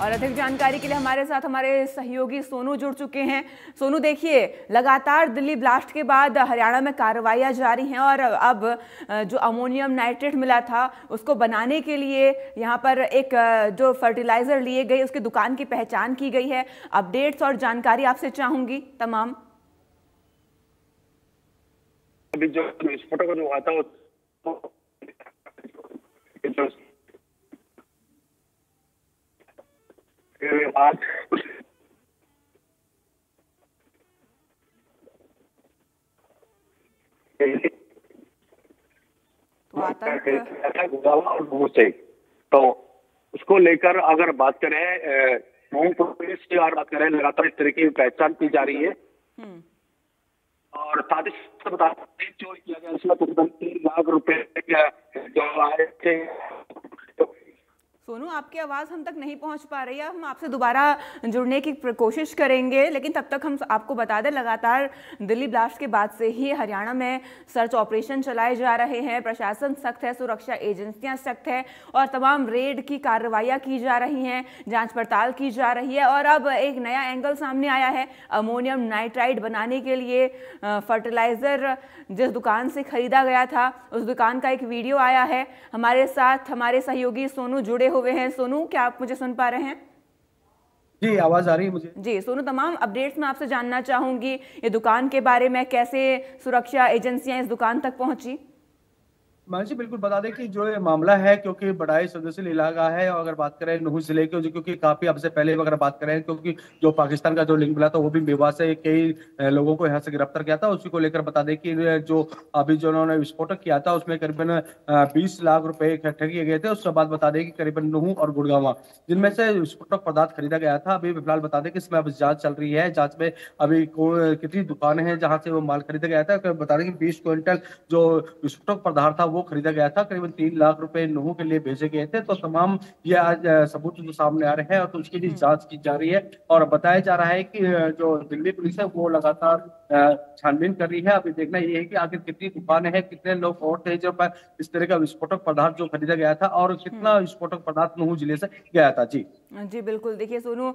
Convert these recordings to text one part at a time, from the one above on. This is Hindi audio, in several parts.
और अधिक जानकारी के लिए हमारे साथ हमारे सहयोगी सोनू जुड़ चुके हैं। सोनू, देखिए, लगातार दिल्ली ब्लास्ट के बाद हरियाणा में कार्रवाइयां जारी हैं और अब जो अमोनियम नाइट्रेट मिला था उसको बनाने के लिए यहाँ पर एक जो फर्टिलाइजर लिए गए उसकी दुकान की पहचान की गई है। अपडेट्स और जानकारी आपसे चाहूंगी तमाम। अभी जो विस्फोटक जो हुआ था वो आज तो आतंक तो उसको लेकर अगर बात करें, पुलिस की अगर बात करें, लगातार इस तरीके की पहचान की जा रही है। और साथ ही बता जो किया गया इसमें तकरीबन 3 लाख रुपए जो आए थे। सोनू, आपकी आवाज़ हम तक नहीं पहुंच पा रही है। हम आपसे दोबारा जुड़ने की कोशिश करेंगे, लेकिन तब तक हम आपको बता दें, लगातार दिल्ली ब्लास्ट के बाद से ही हरियाणा में सर्च ऑपरेशन चलाए जा रहे हैं। प्रशासन सख्त है, सुरक्षा एजेंसियां सख्त है और तमाम रेड की कार्रवाइयां की जा रही हैं, जांच पड़ताल की जा रही है। और अब एक नया एंगल सामने आया है। अमोनियम नाइट्राइड बनाने के लिए फर्टिलाइज़र जिस दुकान से खरीदा गया था उस दुकान का एक वीडियो आया है। हमारे साथ हमारे सहयोगी सोनू जुड़े हुए हैं। सोनू, क्या आप मुझे सुन पा रहे हैं? जी, आवाज आ रही है मुझे। जी सोनू, तमाम अपडेट्स मैं आपसे जानना चाहूंगी ये दुकान के बारे में, कैसे सुरक्षा एजेंसियां इस दुकान तक पहुंची। मानसी, बिल्कुल बता दें कि जो ये मामला है, क्योंकि बड़ा ही संवेदनशील इलाका है। और अगर बात करें नुहू जिले के, जो क्योंकि काफी अब से पहले अगर बात करें, क्योंकि जो पाकिस्तान का जो लिंक मिला था वो भी मेवा से कई लोगों को यहाँ से गिरफ्तार किया था। उसी को लेकर बता दें कि जो अभी जो उन्होंने विस्फोटक किया था उसमें करीबन 20 लाख रुपए इकट्ठे किए गए थे। उसके बाद बता दें कि करीबन नुहू और गुड़गांव जिनमें से विस्फोटक पदार्थ खरीदा गया था। अभी फिलहाल बता दें कि इसमें अब जांच चल रही है। जांच में अभी कितनी दुकानें हैं जहां से वो माल खरीदा गया था। बता दें कि 20 क्विंटल जो विस्फोटक पदार्थ था वो खरीदा गया था। करीबन 3 लाख रुपए नुहू के लिए भेजे गए थे। तो तमाम ये आज सबूत जो सामने आ रहे हैं और तो उसकी भी जांच की जा रही है। और बताया जा रहा है कि जो दिल्ली पुलिस है वो लगातार छानबीन कर रही है। अभी देखना ये है कि आखिर कितनी दुकानें हैं, कितने लोग और थे जब इस तरह का विस्फोटक पदार्थ जो खरीदा गया था और कितना विस्फोटक पदार्थ नुहू जिले से गया था। जी जी बिल्कुल। देखिए सोनू,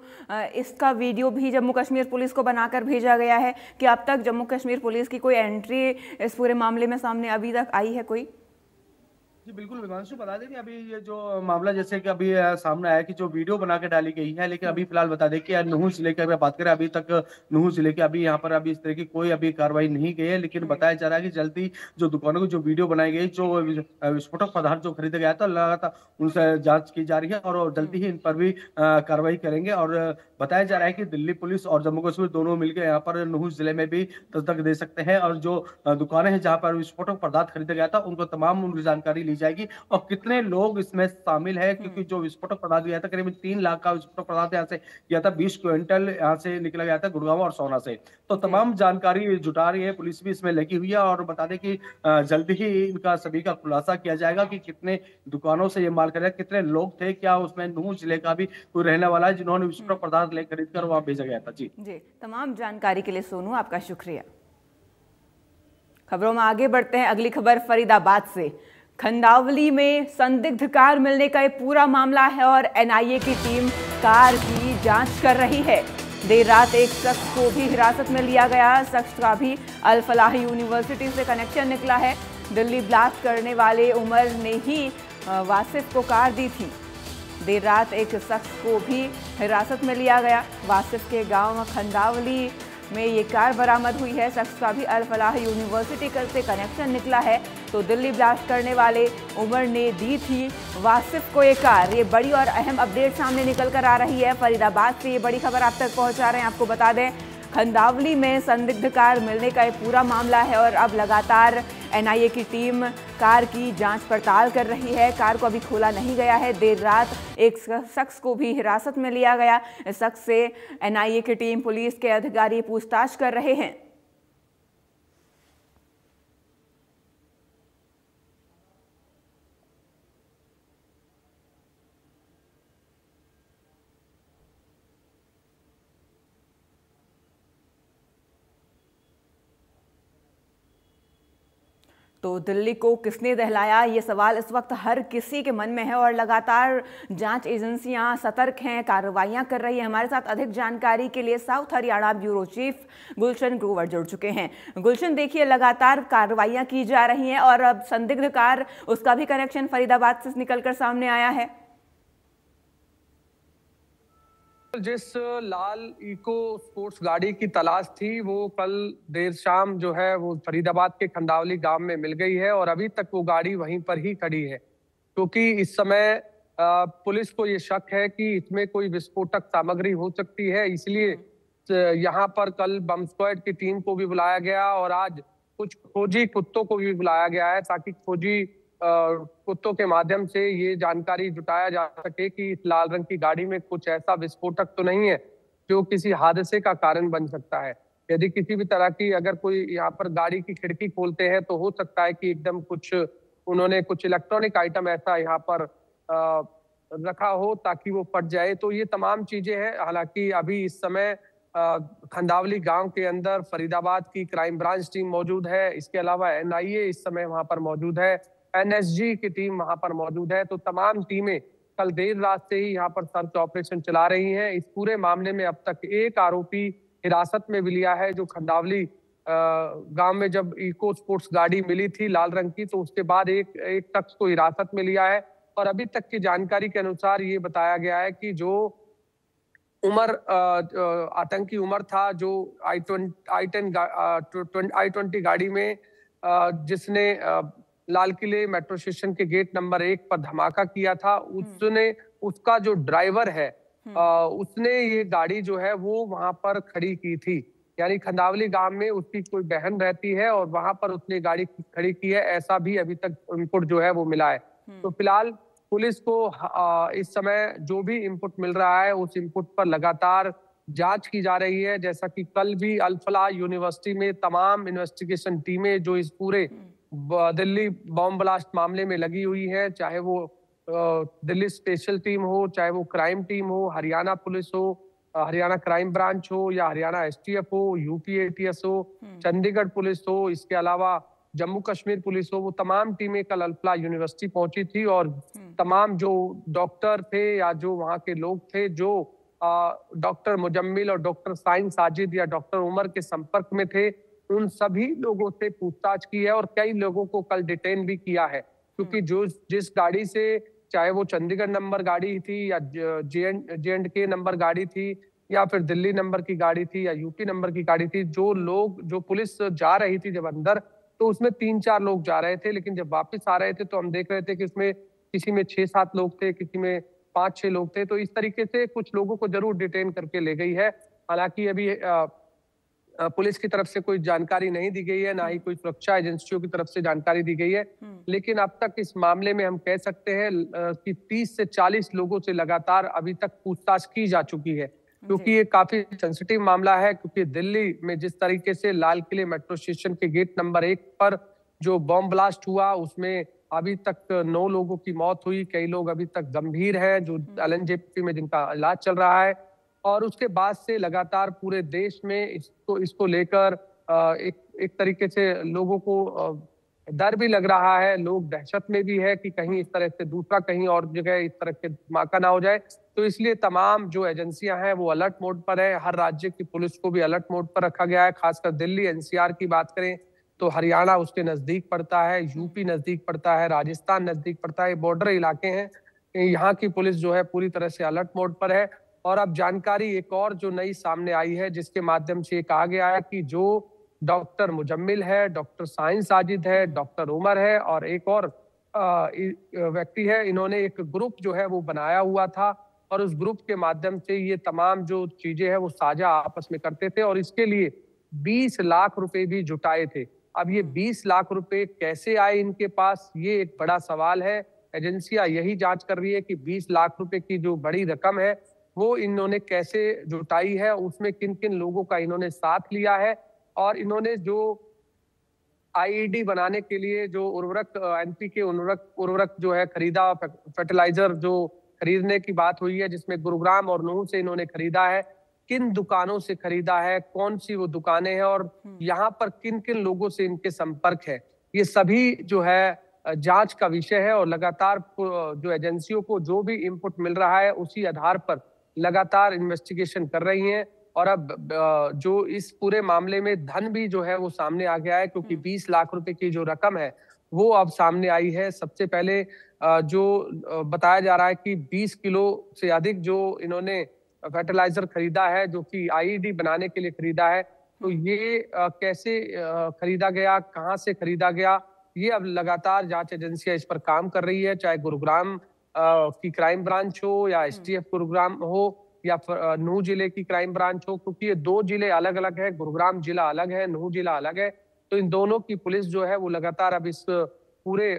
इसका वीडियो भी जम्मू कश्मीर पुलिस को बनाकर भेजा गया है कि अब तक जम्मू कश्मीर पुलिस की कोई एंट्री इस पूरे मामले में सामने अभी तक आई है कोई? जी बिल्कुल, विमांशु बता दें कि अभी ये जो मामला जैसे कि अभी सामने आया कि जो वीडियो बना के डाली गई है, लेकिन अभी फिलहाल बता दें कि नुहू जिले की अगर बात करें, अभी तक नुहू जिले के अभी यहाँ पर अभी इस तरह की कोई अभी कार्रवाई नहीं गई है। लेकिन बताया जा रहा है कि जल्दी जो दुकानों की जो वीडियो बनाई गई, जो विस्फोटक पदार्थ जो खरीदा गया था, लगातार उनसे जांच की जा रही है और जल्दी ही इन पर भी कार्रवाई करेंगे। और बताया जा रहा है कि दिल्ली पुलिस और जम्मू कश्मीर दोनों मिलकर यहाँ पर नुहू जिले में भी दस्तक दे सकते हैं। और जो दुकानें हैं जहाँ पर विस्फोटक पदार्थ खरीदा गया था उनको तमाम उनकी जानकारी ली जाएगी और कितने लोग इसमें शामिल है। क्योंकि जो विस्फोटक पदार्थ गया था, करीबन 3 लाख का विस्फोटक पदार्थ यहाँ से गया था। 20 क्विंटल यहाँ से निकला गया था गुड़गांव और सोना से। तो तमाम जानकारी जुटा रही है, पुलिस भी इसमें लगी हुई है। और बता दें कि जल्दी ही इनका सभी का खुलासा किया जाएगा कि कितने दुकानों से ये माल खरीदा, कितने लोग थे, क्या उसमें नुहू जिले का भी कोई रहने वाला है जिन्होंने विस्फोटक पदार्थ ले खरीद कर वहां भेजा गया था। जी जी, तमाम जानकारी के लिए सोनू आपका शुक्रिया। खबरों में आगे बढ़ते हैं। अगली खबर फरीदाबाद से। खंडावली में संदिग्ध कार मिलने का एक पूरा मामला है और एनआईए की टीम कार की जांच कर रही है। देर रात एक शख्स को भी हिरासत में लिया गया। शख्स का भी अल फलाह यूनिवर्सिटी से कनेक्शन निकला है। दिल्ली ब्लास्ट करने वाले उमर ने ही वासिफ को कार दी थी। देर रात एक शख्स को भी हिरासत में लिया गया। वासिफ के गांव खंडावली में ये कार बरामद हुई है। शख्स का भी अल फलाह यूनिवर्सिटी से कनेक्शन निकला है। तो दिल्ली ब्लास्ट करने वाले उमर ने दी थी वासिफ को ये कार। ये बड़ी और अहम अपडेट सामने निकल कर आ रही है। फरीदाबाद से ये बड़ी खबर आप तक पहुंचा रहे हैं। आपको बता दें, खंडावली में संदिग्ध कार मिलने का एक पूरा मामला है और अब लगातार एनआईए की टीम कार की जांच पड़ताल कर रही है। कार को अभी खोला नहीं गया है। देर रात एक शख्स को भी हिरासत में लिया गया। इस शख्स से एनआईए की टीम, पुलिस के अधिकारी पूछताछ कर रहे हैं। तो दिल्ली को किसने दहलाया, ये सवाल इस वक्त हर किसी के मन में है और लगातार जांच एजेंसियां सतर्क हैं, कार्रवाइयां कर रही हैं। हमारे साथ अधिक जानकारी के लिए south Haryana bureau chief Gulshan Grover जुड़ चुके हैं। गुलशन, देखिए लगातार कार्रवाइयां की जा रही हैं और अब संदिग्ध कार, उसका भी कनेक्शन फरीदाबाद से निकलकर सामने आया है। जिस लाल इको स्पोर्ट्स गाड़ी की तलाश थी वो कल देर शाम जो है वो फरीदाबाद के खंडावली गांव में मिल गई है और अभी तक वो गाड़ी वहीं पर ही खड़ी है, क्योंकि इस समय पुलिस को ये शक है कि इसमें कोई विस्फोटक सामग्री हो सकती है। इसलिए यहाँ पर कल बम स्क्वाड की टीम को भी बुलाया गया और आज कुछ खोजी कुत्तों को भी बुलाया गया है ताकि खोजी कुत्तों के माध्यम से ये जानकारी जुटाया जा सके कि इस लाल रंग की गाड़ी में कुछ ऐसा विस्फोटक तो नहीं है जो किसी हादसे का कारण बन सकता है। यदि किसी भी तरह की अगर कोई यहाँ पर गाड़ी की खिड़की खोलते हैं तो हो सकता है कि एकदम उन्होंने कुछ इलेक्ट्रॉनिक आइटम ऐसा यहाँ पर रखा हो ताकि वो फट जाए। तो ये तमाम चीजें हैं। हालांकि अभी इस समय खंडावली गांव के अंदर फरीदाबाद की क्राइम ब्रांच टीम मौजूद है, इसके अलावा NIA इस समय वहां पर मौजूद है, NSG की टीम वहां पर मौजूद है। तो तमाम टीमें कल देर रात से ही यहाँ पर सर्च ऑपरेशन चला रही हैं। इस पूरे मामले में अब तक एक आरोपी हिरासत में भी लिया है, जो खंडावली गांव में जब इको स्पोर्ट्स गाड़ी मिली थी लाल रंग की तो उसके बाद एक शख्स को हिरासत में लिया है। और अभी तक की जानकारी के अनुसार ये बताया गया है कि जो आतंकी उमर था, जो I-20 गाड़ी में जिसने लाल किले मेट्रो स्टेशन के गेट नंबर 1 पर धमाका किया था, उसका जो ड्राइवर है उसने ये गाड़ी जो है वो वहां पर खड़ी की थी। यानी खंडावली गांव में उसकी कोई बहन रहती है और वहां पर उसने गाड़ी खड़ी की है, ऐसा भी अभी तक इनपुट जो है वो मिला है। तो फिलहाल पुलिस को इस समय जो भी इनपुट मिल रहा है उस इनपुट पर लगातार जांच की जा रही है। जैसा कि कल भी अल-फलाह यूनिवर्सिटी में तमाम इन्वेस्टिगेशन टीमें जो इस पूरे दिल्ली बॉम्ब ब्लास्ट मामले में लगी हुई है, चाहे वो दिल्ली स्पेशल टीम हो, चाहे वो क्राइम टीम हो, हरियाणा पुलिस हो, हरियाणा क्राइम ब्रांच हो या हरियाणा STF हो, UP ATS हो, चंडीगढ़ पुलिस हो, इसके अलावा जम्मू कश्मीर पुलिस हो, वो तमाम टीमें कल अल-फलाह यूनिवर्सिटी पहुंची थी और तमाम जो डॉक्टर थे या जो वहां के लोग थे जो डॉक्टर मुजम्मिल और डॉक्टर साइन साजिद या डॉक्टर उमर के संपर्क में थे, उन सभी लोगों से पूछताछ की है और कई लोगों को कल डिटेन भी किया है। क्योंकि जिस गाड़ी से, चाहे वो चंडीगढ़ नंबर गाड़ी थी या J&K नंबर गाड़ी थी या फिर दिल्ली नंबर की गाड़ी थी या UP नंबर की गाड़ी थी, जो पुलिस जा रही थी जब अंदर तो उसमें 3-4 लोग जा रहे थे, लेकिन जब वापस आ रहे थे तो हम देख रहे थे कि उसमें किसी में 6-7 लोग थे, किसी में 5-6 लोग थे। तो इस तरीके से कुछ लोगों को जरूर डिटेन करके ले गई है। हालांकि अभी पुलिस की तरफ से कोई जानकारी नहीं दी गई है, ना ही कोई सुरक्षा एजेंसियों की तरफ से जानकारी दी गई है, लेकिन अब तक इस मामले में हम कह सकते हैं कि 30 से 40 लोगों से लगातार अभी तक पूछताछ की जा चुकी है, क्योंकि ये काफी सेंसिटिव मामला है। क्योंकि दिल्ली में जिस तरीके से लाल किले मेट्रो स्टेशन के गेट नंबर 1 पर जो बॉम्ब ब्लास्ट हुआ उसमें अभी तक 9 लोगों की मौत हुई, कई लोग अभी तक गंभीर हैं जो LNJP में जिनका इलाज चल रहा है। और उसके बाद से लगातार पूरे देश में इसको लेकर एक तरीके से लोगों को डर भी लग रहा है, लोग दहशत में भी है कि कहीं इस तरह से दूसरा कहीं और जगह इस तरह के धमाका ना हो जाए। तो इसलिए तमाम जो एजेंसियां हैं वो अलर्ट मोड पर है। हर राज्य की पुलिस को भी अलर्ट मोड पर रखा गया है। खासकर दिल्ली NCR की बात करें तो हरियाणा उसके नजदीक पड़ता है, UP नजदीक पड़ता है, राजस्थान नजदीक पड़ता है, बॉर्डर इलाके हैं। यहाँ की पुलिस जो है पूरी तरह से अलर्ट मोड पर है। और अब जानकारी एक और जो नई सामने आई है जिसके माध्यम से कहा गया है कि जो डॉक्टर मुजम्मिल है, डॉक्टर साइन साजिद है, डॉक्टर उमर है और एक और व्यक्ति है, इन्होंने एक ग्रुप जो है वो बनाया हुआ था और उस ग्रुप के माध्यम से ये तमाम जो चीजें हैं वो साझा आपस में करते थे और इसके लिए 20 लाख रुपए भी जुटाए थे। अब ये 20 लाख रुपए कैसे आए इनके पास, ये एक बड़ा सवाल है। एजेंसियां यही जांच कर रही है कि 20 लाख रुपए की जो बड़ी रकम है वो इन्होंने कैसे जुटाई है, उसमें किन किन लोगों का इन्होंने साथ लिया है और इन्होंने जो IED बनाने के लिए जो उर्वरक NPK उर्वरक जो है खरीदा, फर्टिलाइजर जो खरीदने की बात हुई है जिसमें गुरुग्राम और नूह से इन्होंने खरीदा है, किन दुकानों से खरीदा है, कौन सी वो दुकानें हैं और यहाँ पर किन किन लोगों से इनके संपर्क है, ये सभी जो है जांच का विषय है और लगातार जो एजेंसियों को जो भी इनपुट मिल रहा है उसी आधार पर लगातार इन्वेस्टिगेशन कर रही हैं। और अब जो इस पूरे मामले में धन भी जो है वो सामने आ गया है, क्योंकि 20 लाख रुपए की जो रकम है वो अब सामने आई है। सबसे पहले जो बताया जा रहा है कि 20 किलो से अधिक जो इन्होंने फर्टिलाइजर खरीदा है, जो कि आईईडी बनाने के लिए खरीदा है, तो ये कैसे खरीदा गया, कहाँ से खरीदा गया, ये अब लगातार जांच एजेंसियां इस पर काम कर रही है, चाहे गुरुग्राम की क्राइम ब्रांच हो या एसटीएफ गुरुग्राम हो या नूह जिले की क्राइम ब्रांच हो, क्योंकि ये 2 जिले अलग अलग है, गुरुग्राम जिला अलग है, नूह जिला अलग है। तो इन दोनों की पुलिस जो है वो लगातार अब इस पूरे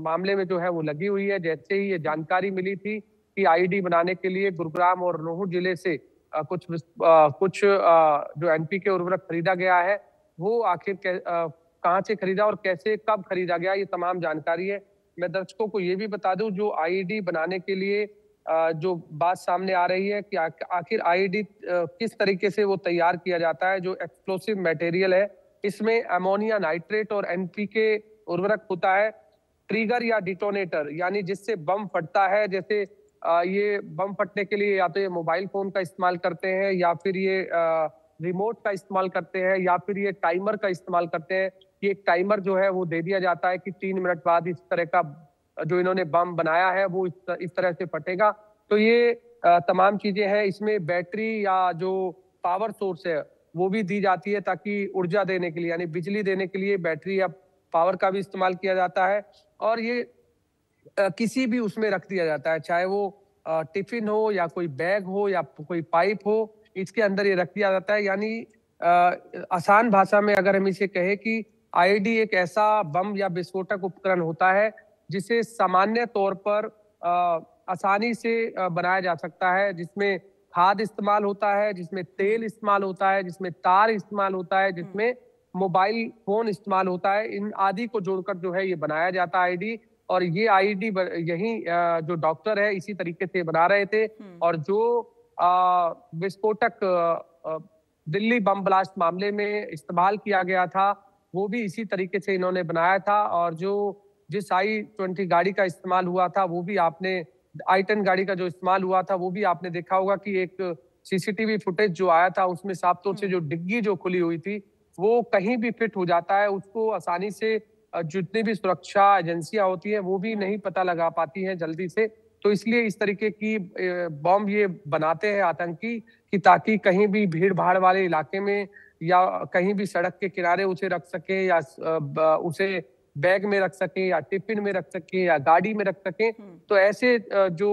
मामले में जो है वो लगी हुई है। जैसे ही ये जानकारी मिली थी कि आईडी बनाने के लिए गुरुग्राम और नूह जिले से कुछ जो एनपी के उर्वरक खरीदा गया है, वो आखिर कहाँ से खरीदा और कैसे कब खरीदा गया, ये तमाम जानकारी है। मैं दर्शकों को ये भी बता दूं, जो आईडी बनाने के लिए जो बात सामने आ रही है कि आखिर आईडी किस तरीके से वो तैयार किया जाता है। जो एक्सप्लोसिव मटेरियल है, इसमें अमोनिया नाइट्रेट और एनपीके उर्वरक होता है, ट्रिगर या डिटोनेटर, यानी जिससे बम फटता है। जैसे ये बम फटने के लिए या तो ये मोबाइल फोन का इस्तेमाल करते हैं, या फिर ये रिमोट का इस्तेमाल करते हैं, या फिर ये टाइमर का इस्तेमाल करते हैं। ये एक टाइमर जो है वो दे दिया जाता है कि 3 मिनट बाद इस तरह का जो इन्होंने बम बनाया है वो इस तरह से फटेगा। तो ये तमाम चीजें हैं। इसमें बैटरी या जो पावर सोर्स है वो भी दी जाती है, ताकि ऊर्जा देने के लिए, यानी बिजली देने के लिए बैटरी या पावर का भी इस्तेमाल किया जाता है। और ये किसी भी उसमें रख दिया जाता है, चाहे वो टिफिन हो या कोई बैग हो या कोई पाइप हो, इसके अंदर ये रख दिया जाता है। यानी आसान भाषा में अगर हम इसे कहें कि आईडी एक ऐसा बम या विस्फोटक उपकरण होता है जिसे सामान्य तौर पर आसानी से बनाया जा सकता है, जिसमें खाद इस्तेमाल होता है, जिसमें तेल इस्तेमाल होता है, जिसमें तार इस्तेमाल होता है, जिसमें मोबाइल फोन इस्तेमाल होता है। इन आदि को जोड़कर जो है ये बनाया जाता है आईडी। और ये आईडी यही जो डॉक्टर है इसी तरीके से बना रहे थे। और जो विस्फोटक दिल्ली बम ब्लास्ट मामले में इस्तेमाल किया गया था वो भी इसी तरीके से इन्होंने बनाया था। और जो जिस i20 गाड़ी का इस्तेमाल हुआ था वो भी आपने, i10 गाड़ी का जो इस्तेमाल हुआ था वो भी आपने देखा होगा कि एक सीसीटीवी फुटेज जो आया था उसमें साफ तौर से जो डिग्गी जो खुली हुई थी वो कहीं भी फिट हो जाता है, उसको आसानी से जितनी भी सुरक्षा एजेंसियां होती हैं वो भी नहीं पता लगा पाती हैं जल्दी से। तो इसलिए इस तरीके की बॉम्ब ये बनाते हैं आतंकी, कि ताकि कहीं भी भीड़ भाड़ वाले इलाके में या कहीं भी सड़क के किनारे उसे रख सके, या उसे बैग में रख सके, या टिफिन में रख सके, या गाड़ी में रख सके। तो ऐसे जो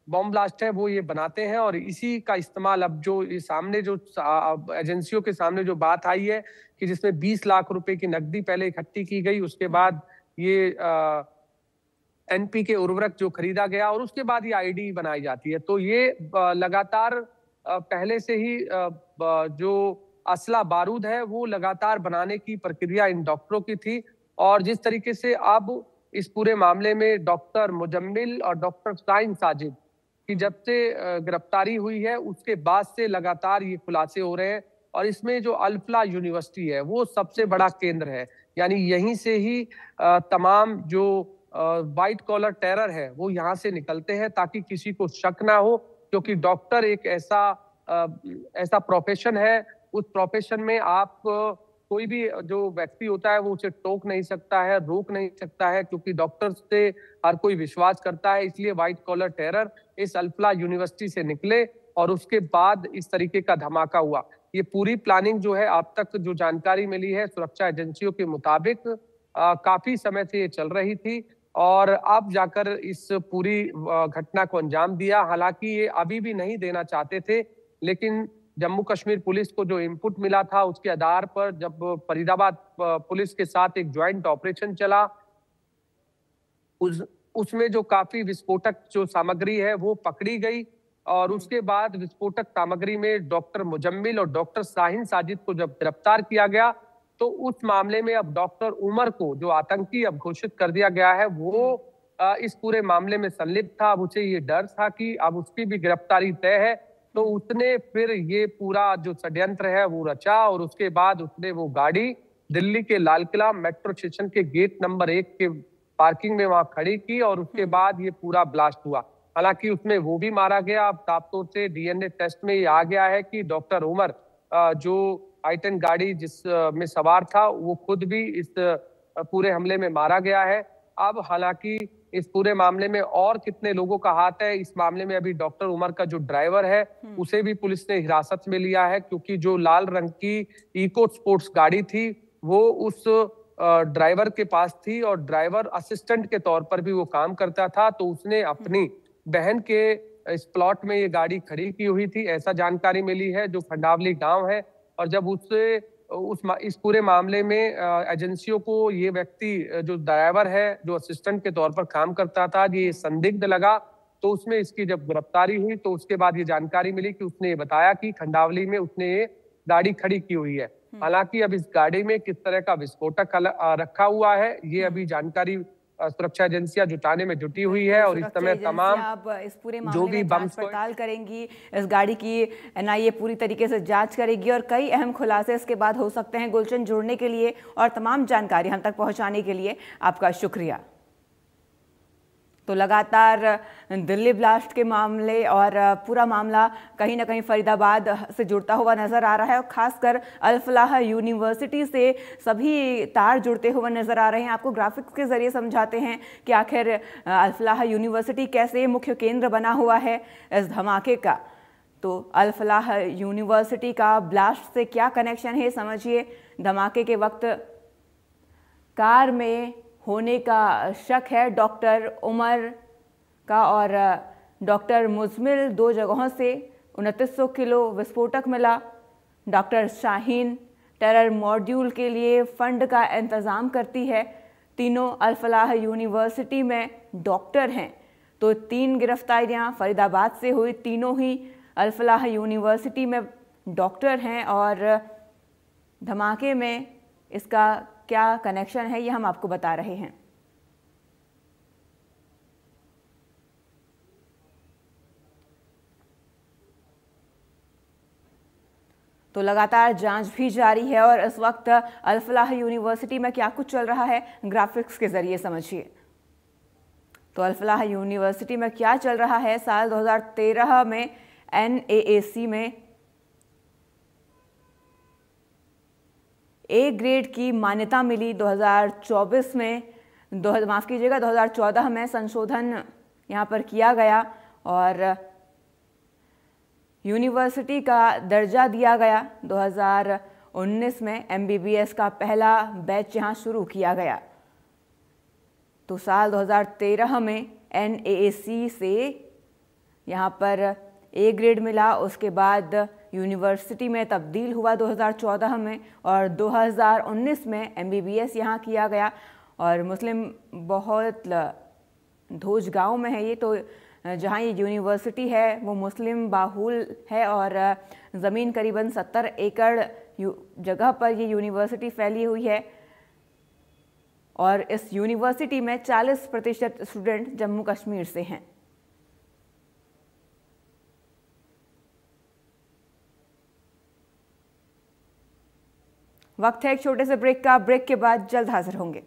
बॉम्ब ब्लास्ट है वो ये बनाते हैं। और इसी का इस्तेमाल अब जो ये सामने जो एजेंसियों के सामने जो बात आई है कि जिसमें 20 लाख रुपए की नकदी पहले इकट्ठी की गई, उसके बाद ये एनपी के उर्वरक जो खरीदा गया और उसके बाद ये आईडी बनाई जाती है। तो ये लगातार पहले से ही जो असला बारूद है वो लगातार बनाने की प्रक्रिया इन डॉक्टरों की थी। और जिस तरीके से अब इस पूरे मामले में डॉक्टर मुजम्मिल और डॉक्टर शाहीन साजिद की जब से गिरफ्तारी हुई है उसके बाद से लगातार ये खुलासे हो रहे हैं। और इसमें जो अल्फला यूनिवर्सिटी है वो सबसे बड़ा केंद्र है, यानी यहीं से ही तमाम जो व्हाइट कॉलर टेरर है वो यहाँ से निकलते हैं, ताकि किसी को शक ना हो। क्योंकि डॉक्टर एक ऐसा प्रोफेशन है, उस प्रोफेशन में आप कोई भी जो व्यक्ति होता है वो उसे टोक नहीं सकता है, रोक नहीं सकता है, क्योंकि डॉक्टर से हर कोई विश्वास करता है। इसलिए व्हाइट कॉलर टेरर इस अल्फला यूनिवर्सिटी से निकले और उसके बाद इस तरीके का धमाका हुआ। ये पूरी प्लानिंग जो है अब तक जो जानकारी मिली है सुरक्षा एजेंसियों के मुताबिक काफी समय से ये चल रही थी, और अब जाकर इस पूरी घटना को अंजाम दिया। हालांकि ये अभी भी नहीं देना चाहते थे, लेकिन जम्मू कश्मीर पुलिस को जो इनपुट मिला था उसके आधार पर जब फरीदाबाद पुलिस के साथ एक ज्वाइंट ऑपरेशन चला, उसमें जो काफी विस्फोटक जो सामग्री है वो पकड़ी गई। और उसके बाद विस्फोटक सामग्री में डॉक्टर मुजम्मिल और डॉक्टर शाहीन साजिद को जब गिरफ्तार किया गया तो उस मामले में अब डॉक्टर उमर को जो आतंकी अब घोषित कर दिया गया है वो इस पूरे मामले में संलिप्त था। अब उसे ये डर था कि अब उसकी भी गिरफ्तारी तय है, तो उसने फिर ये पूरा जो षड्यंत्र है वो रचा और उसके बाद उसने वो गाड़ी दिल्ली के लाल किला मेट्रो स्टेशन के गेट नंबर 1 के पार्किंग में वहां खड़ी की और उसके बाद ये पूरा ब्लास्ट हुआ। हालांकि उसमें वो भी मारा गया। अब साफ तौर से डीएनए टेस्ट में ये आ गया है कि डॉक्टर उमर जो i10 गाड़ी जिस में सवार था वो खुद भी इस पूरे हमले में मारा गया है। अब हालांकि इस पूरे मामले में और कितने लोगों का हाथ है, इस मामले में अभी डॉक्टर उमर का जो ड्राइवर है उसे भी पुलिस ने हिरासत में लिया है, क्योंकि जो लाल रंग की इको स्पोर्ट्स गाड़ी थी वो उस ड्राइवर के पास थी और ड्राइवर असिस्टेंट के तौर पर भी वो काम करता था। तो उसने अपनी बहन के इस प्लॉट में ये गाड़ी खड़ी की हुई थी, ऐसा जानकारी मिली है, जो खंडावली गांव है। और जब इस पूरे मामले में एजेंसियों को ये व्यक्ति जो ड्राइवर है, जो असिस्टेंट के तौर पर काम करता था, ये संदिग्ध लगा, तो उसमें इसकी जब गिरफ्तारी हुई तो उसके बाद ये जानकारी मिली कि उसने ये बताया कि खंडावली में उसने ये गाड़ी खड़ी की हुई है। हालांकि अब इस गाड़ी में किस तरह का विस्फोटक रखा हुआ है, ये अभी जानकारी सुरक्षा एजेंसियां जुटाने में जुटी हुई है। और इस समय तमाम अब इस पूरे मामले में जांच पड़ताल करेंगी, इस गाड़ी की एनआईए पूरी तरीके से जांच करेगी और कई अहम खुलासे इसके बाद हो सकते हैं। गुलशन, जुड़ने के लिए और तमाम जानकारी हम तक पहुंचाने के लिए आपका शुक्रिया। तो लगातार दिल्ली ब्लास्ट के मामले और पूरा मामला कहीं ना कहीं फरीदाबाद से जुड़ता हुआ नजर आ रहा है और खासकर अल फलाह यूनिवर्सिटी से सभी तार जुड़ते हुए नजर आ रहे हैं। आपको ग्राफिक्स के जरिए समझाते हैं कि आखिर अल फलाह यूनिवर्सिटी कैसे मुख्य केंद्र बना हुआ है इस धमाके का। तो अल फलाह यूनिवर्सिटी का ब्लास्ट से क्या कनेक्शन है समझिए। धमाके के वक्त कार में होने का शक है डॉक्टर उमर का और डॉक्टर मुजमिल, 2 जगहों से 2900 किलो विस्फोटक मिला। डॉक्टर शाहीन टेरर मॉड्यूल के लिए फंड का इंतज़ाम करती है। तीनों अल फलाह यूनिवर्सिटी में डॉक्टर हैं। तो 3 गिरफ्तारियां फरीदाबाद से हुई, तीनों ही अल फलाह यूनिवर्सिटी में डॉक्टर हैं और धमाके में इसका क्या कनेक्शन है ये हम आपको बता रहे हैं। तो लगातार जांच भी जारी है और इस वक्त अल फलाह यूनिवर्सिटी में क्या कुछ चल रहा है ग्राफिक्स के जरिए समझिए। तो अल फलाह यूनिवर्सिटी में क्या चल रहा है, साल 2013 में NAAC में ए ग्रेड की मान्यता मिली। 2024 में 2014 में संशोधन यहाँ पर किया गया और यूनिवर्सिटी का दर्जा दिया गया। 2019 में MBBS का पहला बैच यहाँ शुरू किया गया। तो साल 2013 में NAAC से यहाँ पर ए ग्रेड मिला, उसके बाद यूनिवर्सिटी में तब्दील हुआ 2014 में और 2019 में MBBS यहाँ किया गया। और मुस्लिम बहुत धोज गांव में है ये, तो जहाँ ये यूनिवर्सिटी है वो मुस्लिम बाहुल है और ज़मीन करीबन 70 एकड़ जगह पर ये यूनिवर्सिटी फैली हुई है। और इस यूनिवर्सिटी में 40% स्टूडेंट जम्मू कश्मीर से हैं। वक्त है एक छोटे से ब्रेक का। ब्रेक के बाद जल्द हाजिर होंगे।